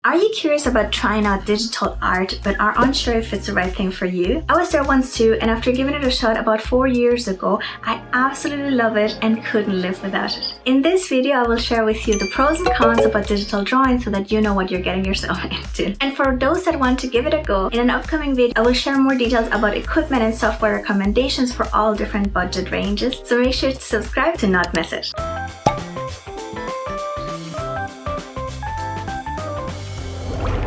Are you curious about trying out digital art but are unsure if it's the right thing for you? I was there once too, and after giving it a shot about 4 years ago, I absolutely love it and couldn't live without it. In this video, I will share with you the pros and cons about digital drawing so that you know what you're getting yourself into. And for those that want to give it a go, in an upcoming video, I will share more details about equipment and software recommendations for all different budget ranges. So make sure to subscribe to not miss it.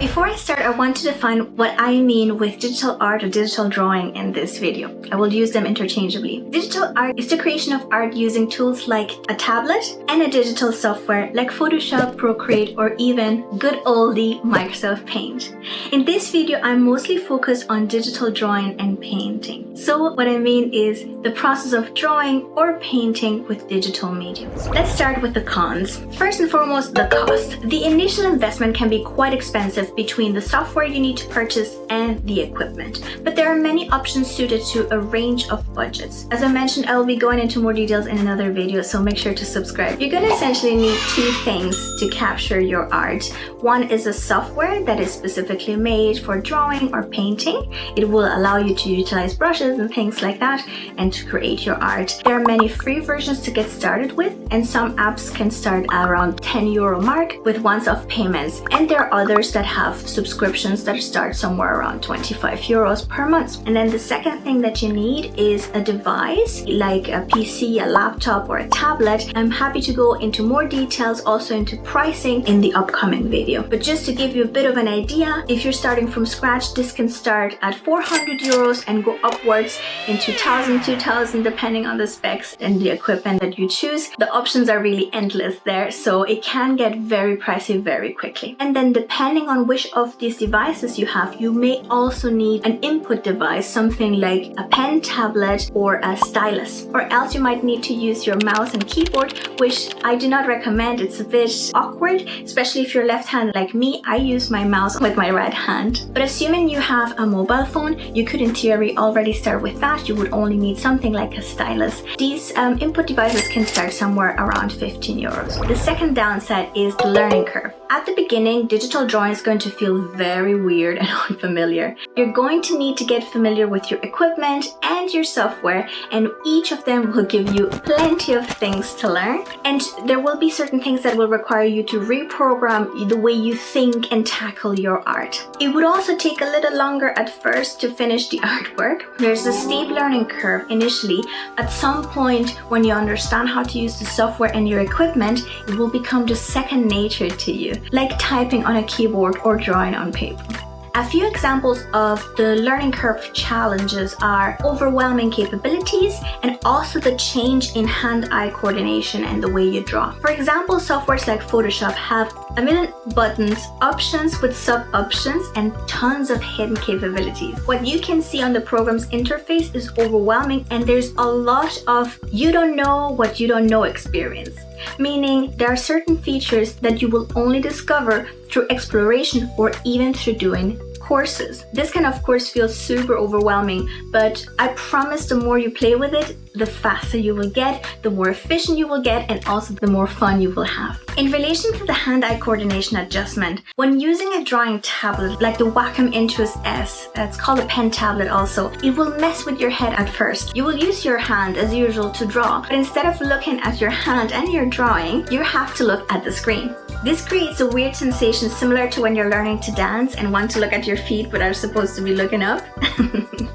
Before I start, I want to define what I mean with digital art or digital drawing in this video. I will use them interchangeably. Digital art is the creation of art using tools like a tablet and a digital software like Photoshop, Procreate, or even good oldie Microsoft Paint. In this video, I'm mostly focused on digital drawing and painting. So what I mean is the process of drawing or painting with digital mediums. Let's start with the cons. First and foremost, the cost. The initial investment can be quite expensive between the software you need to purchase and the equipment. But there are many options suited to a range of budgets. As I mentioned, I will be going into more details in another video, so make sure to subscribe. You're going to essentially need two things to capture your art. One is a software that is specifically made for drawing or painting. It will allow you to utilize brushes and things like that and to create your art. There are many free versions to get started with, and some apps can start around €10 mark with once-off payments. And there are others that have subscriptions that start somewhere around €25 per month. And then the second thing that you need is a device like a PC, a laptop, or a tablet. I'm happy to go into more details, also into pricing in the upcoming video. But just to give you a bit of an idea, if you're starting from scratch, this can start at €400 and go upwards in 2,000 depending on the specs and the equipment that you choose. The options are really endless there, so it can get very pricey very quickly. And then depending on which of these devices you have, you may also need an input device, something like a pen, tablet, or a stylus. Or else you might need to use your mouse and keyboard, which I do not recommend. It's a bit awkward, especially if you're left-handed like me. I use my mouse with my right hand. But assuming you have a mobile phone, you could in theory already start with that. You would only need something like a stylus. These input devices can start somewhere around €15. The second downside is the learning curve. At the beginning, digital drawing is going to feel very weird and unfamiliar. You're going to need to get familiar with your equipment and your software, and each of them will give you plenty of things to learn. And there will be certain things that will require you to reprogram the way you think and tackle your art. It would also take a little longer at first to finish the artwork. There's a steep learning curve initially. At some point, when you understand how to use the software and your equipment, it will become just second nature to you, like typing on a keyboard or drawing on paper. A few examples of the learning curve challenges are overwhelming capabilities and also the change in hand-eye coordination and the way you draw. For example, softwares like Photoshop have a million buttons, options with sub-options, and tons of hidden capabilities. What you can see on the program's interface is overwhelming, and there's a lot of you don't know what you don't know experience. Meaning there are certain features that you will only discover through exploration or even through doing courses. This can of course feel super overwhelming, but I promise the more you play with it, the faster you will get, the more efficient you will get, and also the more fun you will have. In relation to the hand-eye coordination adjustment, when using a drawing tablet like the Wacom Intuos S, that's called a pen tablet also, it will mess with your head at first. You will use your hand as usual to draw, but instead of looking at your hand and your drawing, you have to look at the screen. This creates a weird sensation similar to when you're learning to dance and want to look at your feet but are supposed to be looking up.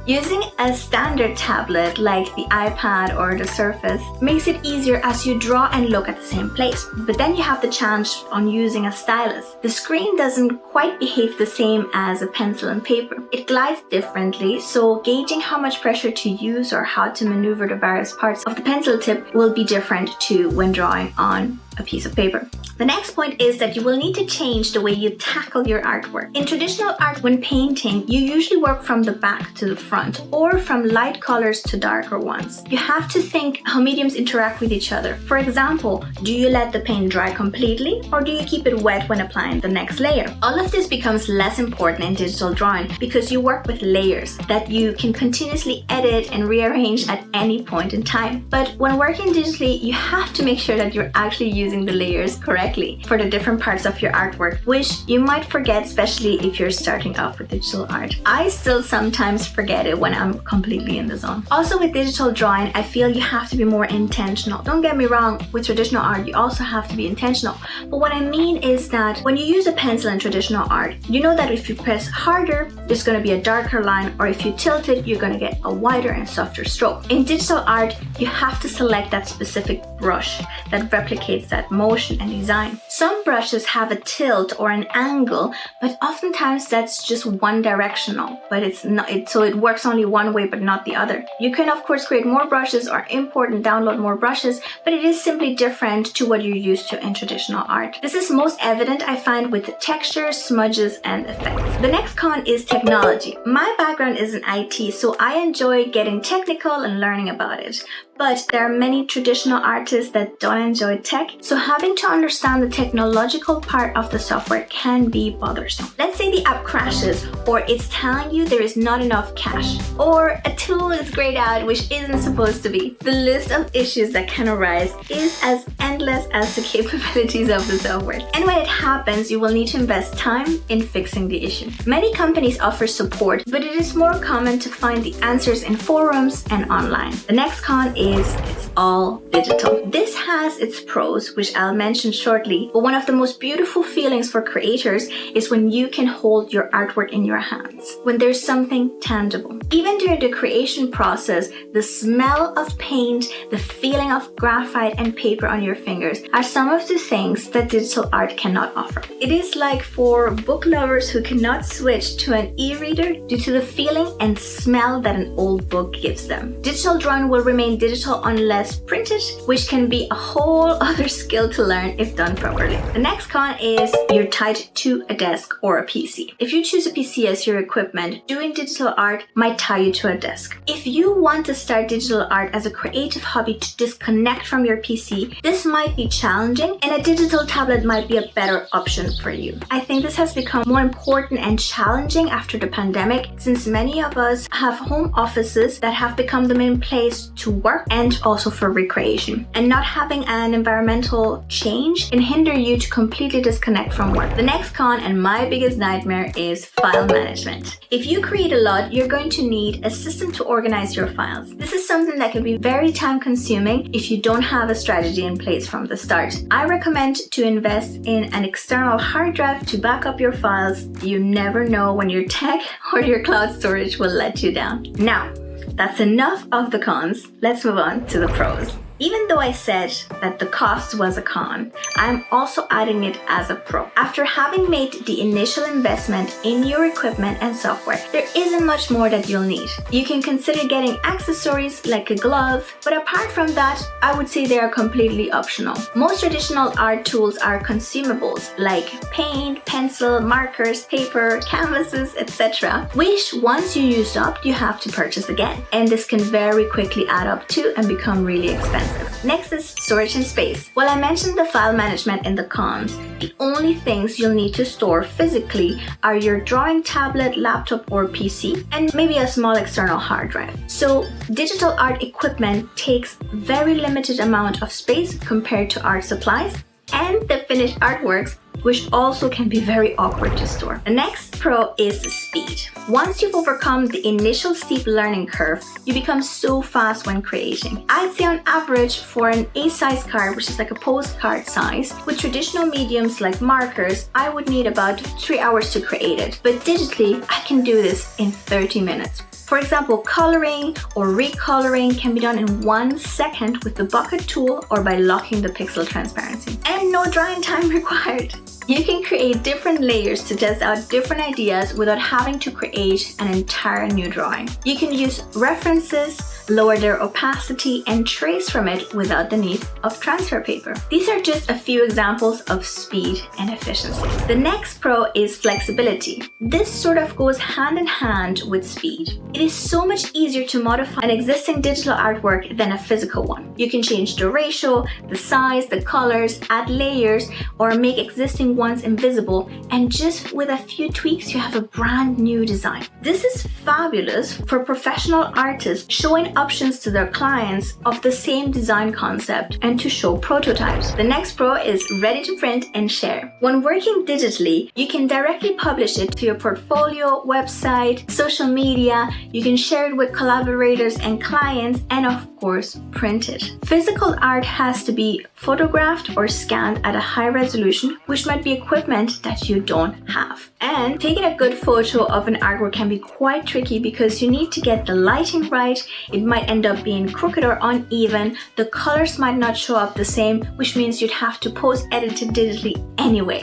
Using a standard tablet like the iPad or the Surface makes it easier as you draw and look at the same place. But then you have the challenge on using a stylus. The screen doesn't quite behave the same as a pencil and paper. It glides differently, so gauging how much pressure to use or how to maneuver the various parts of the pencil tip will be different to when drawing on a piece of paper. The next point is that you will need to change the way you tackle your artwork. In traditional art, when painting, you usually work from the back to the front or from light colors to darker ones. You have to think how mediums interact with each other. For example, do you let the paint dry completely or do you keep it wet when applying the next layer? All of this becomes less important in digital drawing because you work with layers that you can continuously edit and rearrange at any point in time. But when working digitally, you have to make sure that you're actually using using the layers correctly for the different parts of your artwork, which you might forget, especially if you're starting off with digital art. I still sometimes forget it when I'm completely in the zone. Also with digital drawing, I feel you have to be more intentional. Don't get me wrong, with traditional art, you also have to be intentional. But what I mean is that when you use a pencil in traditional art, you know that if you press harder, there's going to be a darker line, or if you tilt it, you're going to get a wider and softer stroke. In digital art, you have to select that specific brush that replicates that motion and design. Some brushes have a tilt or an angle, but oftentimes that's just one directional, but it's not, so it works only one way but not the other. You can of course create more brushes or import and download more brushes, but it is simply different to what you're used to in traditional art. This is most evident, I find, with textures, smudges, and effects. The next con is technology. My background is in IT, so I enjoy getting technical and learning about it. But there are many traditional artists that don't enjoy tech, so having to understand the technological part of the software can be bothersome. Let's say the app crashes, or it's telling you there is not enough cache, or a tool is grayed out which isn't supposed to be. The list of issues that can arise is as endless as the capabilities of the software. And when it happens, you will need to invest time in fixing the issue. Many companies offer support, but it is more common to find the answers in forums and online. The next con is it's all digital. This has its pros, which I'll mention shortly, but one of the most beautiful feelings for creators is when you can hold your artwork in your hands, when there's something tangible. Even during the creation process, the smell of paint, the feeling of graphite and paper on your fingers are some of the things that digital art cannot offer. It is like for book lovers who cannot switch to an e-reader due to the feeling and smell that an old book gives them. Digital drawing will remain digital unless printed, which can be a whole other skill to learn if done properly. The next con is you're tied to a desk or a PC. If you choose a PC as your equipment, doing digital art might tie you to a desk. If you want to start digital art as a creative hobby to disconnect from your PC, this might be challenging, and a digital tablet might be a better option for you. I think this has become more important and challenging after the pandemic, since many of us have home offices that have become the main place to work and also for recreation. And not having an environmental change can hinder you to completely disconnect from work. The next con, and my biggest nightmare, is file management. If you create a lot, you're going to need a system to organize your files. This is something that can be very time consuming if you don't have a strategy in place from the start. I recommend to invest in an external hard drive to back up your files. You never know when your tech or your cloud storage will let you down. Now, that's enough of the cons. Let's move on to the pros. Even though I said that the cost was a con, I'm also adding it as a pro. After having made the initial investment in your equipment and software, there isn't much more that you'll need. You can consider getting accessories like a glove, but apart from that, I would say they are completely optional. Most traditional art tools are consumables like paint, pencil, markers, paper, canvases, etc., which once you use up, you have to purchase again. And this can very quickly add up to and become really expensive. Next is storage and space. While I mentioned the file management in the cons, the only things you'll need to store physically are your drawing tablet, laptop, or PC, and maybe a small external hard drive. So digital art equipment takes very limited amount of space compared to art supplies and the finished artworks, which also can be very awkward to store. The next pro is the speed. Once you've overcome the initial steep learning curve, you become so fast when creating. I'd say on average for an A-size card, which is like a postcard size, with traditional mediums like markers, I would need about 3 hours to create it. But digitally, I can do this in 30 minutes. For example, coloring or recoloring can be done in 1 second with the bucket tool or by locking the pixel transparency. And no drying time required. You can create different layers to test out different ideas without having to create an entire new drawing. You can use references, lower their opacity, and trace from it without the need of transfer paper. These are just a few examples of speed and efficiency. The next pro is flexibility. This sort of goes hand in hand with speed. It is so much easier to modify an existing digital artwork than a physical one. You can change the ratio, the size, the colors, add layers, or make existing ones invisible, and just with a few tweaks you have a brand new design. This is fabulous for professional artists showing options to their clients of the same design concept and to show prototypes. The next pro is ready to print and share. When working digitally, you can directly publish it to your portfolio, website, social media. You can share it with collaborators and clients, and of course, print it. Physical art has to be photographed or scanned at a high resolution, which might be equipment that you don't have. And taking a good photo of an artwork can be quite tricky because you need to get the lighting right. It might end up being crooked or uneven. The colors might not show up the same, which means you'd have to post-edit it digitally anyway.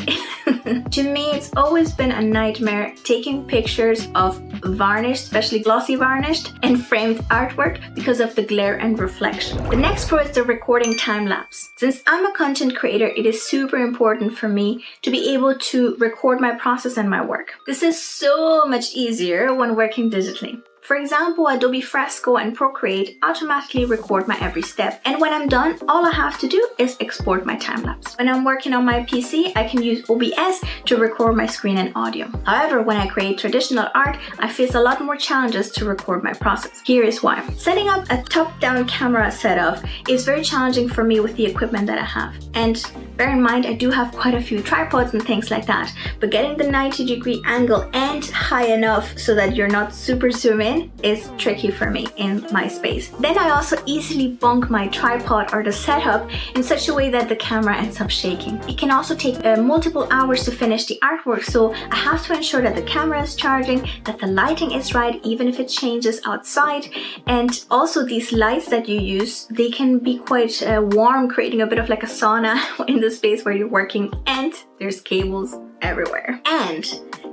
To me, it's always been a nightmare taking pictures of varnished, especially glossy varnished, and framed artwork because of the glare and reflection. The next pro is the recording time-lapse. Since I'm a content creator, it is super important for me to be able to record my process and my work. This is so much easier when working digitally. For example, Adobe Fresco and Procreate automatically record my every step, and when I'm done, all I have to do is export my time-lapse. When I'm working on my PC, I can use OBS to record my screen and audio. However, when I create traditional art, I face a lot more challenges to record my process. Here is why. Setting up a top-down camera setup is very challenging for me with the equipment that I have. And bear in mind, I do have quite a few tripods and things like that, but getting the 90-degree angle and high enough so that you're not super zoom in is tricky for me in my space. Then I also easily bunk my tripod or the setup in such a way that the camera ends up shaking. It can also take multiple hours to finish the artwork, so I have to ensure that the camera is charging, that the lighting is right, even if it changes outside. And also these lights that you use, they can be quite warm, creating a bit of like a sauna in the space where you're working, and there's cables everywhere. And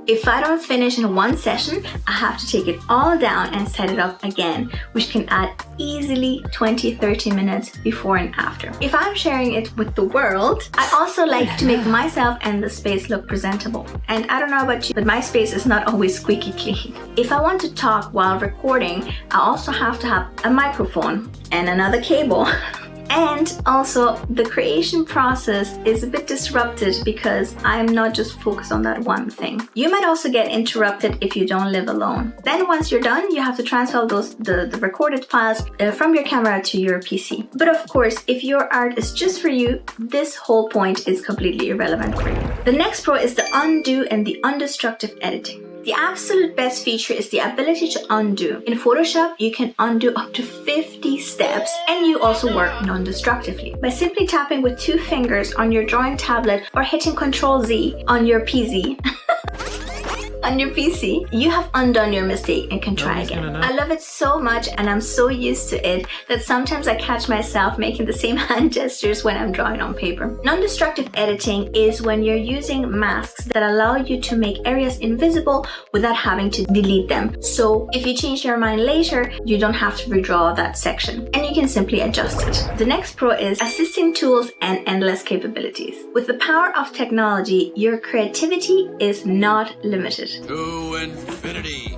if I don't finish in one session, I have to take it all down and set it up again, which can add easily 20-30 minutes before and after. If I'm sharing it with the world, I also like to make myself and the space look presentable. And I don't know about you, but my space is not always squeaky clean. If I want to talk while recording, I also have to have a microphone and another cable. And also, the creation process is a bit disrupted because I'm not just focused on that one thing. You might also get interrupted if you don't live alone. Then once you're done, you have to transfer the recorded files from your camera to your PC. But of course, if your art is just for you, this whole point is completely irrelevant for you. The next pro is the undo and the undestructive editing. The absolute best feature is the ability to undo. In Photoshop, you can undo up to 50 steps, and you also work non-destructively. By simply tapping with 2 fingers on your drawing tablet or hitting Ctrl-Z on your PC, you have undone your mistake and can try again. I love it so much, and I'm so used to it that sometimes I catch myself making the same hand gestures when I'm drawing on paper. Non-destructive editing is when you're using masks that allow you to make areas invisible without having to delete them. So if you change your mind later, you don't have to redraw that section, and you can simply adjust it. The next pro is assisting tools and endless capabilities. With the power of technology, your creativity is not limited. To infinity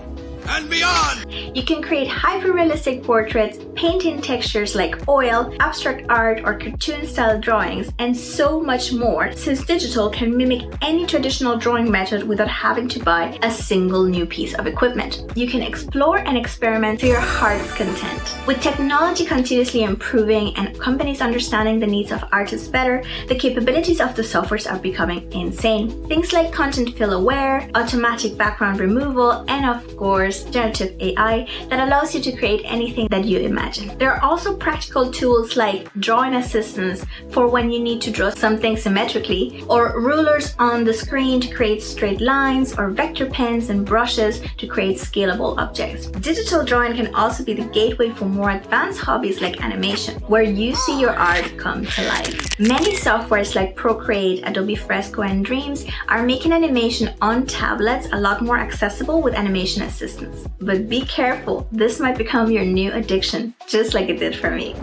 and beyond! You can create hyper-realistic portraits, paint in textures like oil, abstract art, or cartoon-style drawings, and so much more, since digital can mimic any traditional drawing method without having to buy a single new piece of equipment. You can explore and experiment to your heart's content. With technology continuously improving and companies understanding the needs of artists better, the capabilities of the softwares are becoming insane. Things like content fill aware, automatic background removal, and of course, generative AI that allows you to create anything that you imagine. There are also practical tools like drawing assistants for when you need to draw something symmetrically, or rulers on the screen to create straight lines, or vector pens and brushes to create scalable objects. Digital drawing can also be the gateway for more advanced hobbies like animation, where you see your art come to life. Many softwares like Procreate, Adobe Fresco, and Dreams are making animation on tablets a lot more accessible with animation assistants. But be careful, this might become your new addiction, just like it did for me.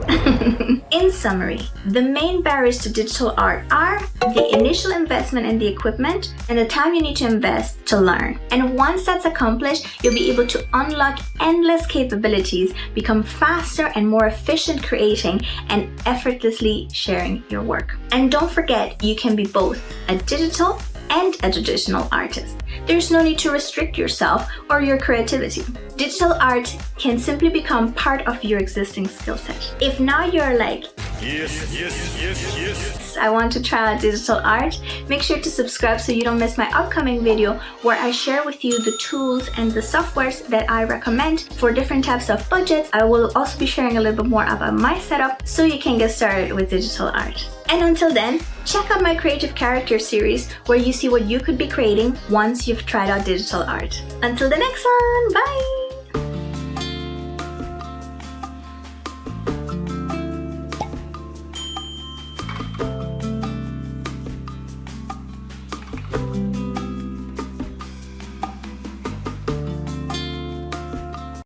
In summary, the main barriers to digital art are the initial investment in the equipment and the time you need to invest to learn. And once that's accomplished, you'll be able to unlock endless capabilities, become faster and more efficient creating, and effortlessly sharing your work. And don't forget, you can be both a digital and a traditional artist. There's no need to restrict yourself or your creativity. Digital art can simply become part of your existing skill set. If now you're like, yes, I want to try out digital art, make sure to subscribe so you don't miss my upcoming video where I share with you the tools and the softwares that I recommend for different types of budgets. I will also be sharing a little bit more about my setup so you can get started with digital art. And until then, check out my Creative Character series where you see what you could be creating once you've tried out digital art. Until the next one, bye!